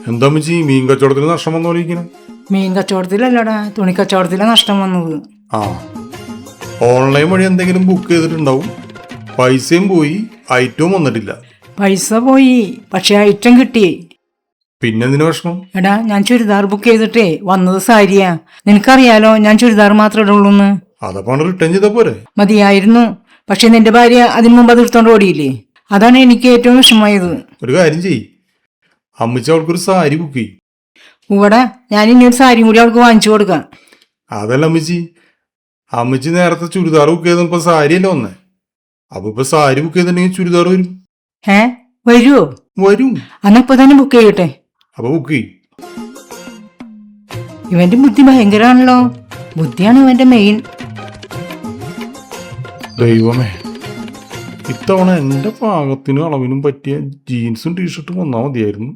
എന്താ അമ്മച്ചി മീൻ കച്ചവടത്തിൽ നഷ്ടം വന്നോലിരിക്കണം? മീൻ കച്ചവടത്തിലല്ലടാ, തുണി കച്ചവടത്തിലാണ് നഷ്ടം വന്നത്. ആ, ഓൺലൈൻ വഴി എന്തെങ്കിലും ബുക്ക് ചെയ്തിട്ടുണ്ടാവും. പൈസയും പോയി, ഐറ്റവും വന്നിട്ടില്ല. പൈസ പോയി, പക്ഷെ ഐറ്റം കിട്ടി. പിന്നെന്തിനു വിഷമം? എടാ, ഞാൻ ചുരിദാർ ബുക്ക് ചെയ്തിട്ടേ വന്നത് സാരിയാ. നിനക്കറിയാലോ ഞാൻ ചുരിദാർ മാത്രമേ ഇടുള്ളൂന്ന്. അതപ്പാണ് റിട്ടേൺ ചെയ്താ പോരെ? മതിയായിരുന്നു, പക്ഷെ നിന്റെ ഭാര്യ അതിനു മുമ്പ് അത് എടുത്തോണ്ട് ഓടിയില്ലേ. അതാണ് എനിക്ക് ഏറ്റവും വിഷമമായത്. ഒരു കാര്യം ചെയ്യ്, അമ്മച്ചി അവൾക്കൊരു സാരി ബുക്ക് ചെയ്യും. ഇവിടെ ഞാൻ ഇനി ഒരു സാരിയും കൂടി അവൾക്ക് വാങ്ങിച്ചു കൊടുക്കാം. അതല്ല അമ്മച്ചി, അമ്മച്ചി നേരത്തെ ചുരിദാർ ബുക്ക് ചെയ്തപ്പോ സാരിയല്ലേ വന്നേ. അപ്പൊ ഇപ്പൊ സാരി ബുക്ക് ചെയ്തിട്ടുണ്ടെങ്കിൽ ചുരിദാർ വരും. വരുവോ? വരും. അന്നപ്പോ തന്നെ ബുക്ക് ചെയ്യട്ടെ. അപ്പൊ ബുക്ക് ചെയ്യും. ഇവന്റെ ബുദ്ധി ഭയങ്കരാണല്ലോ. ബുദ്ധിയാണ് ഇവന്റെ മെയിൻ. ദൈവമേ, ഇത്തവണ എന്റെ പാകത്തിനും അളവിനും പറ്റിയ ജീൻസും ടീഷർട്ടും വന്നാൽ മതിയായിരുന്നു.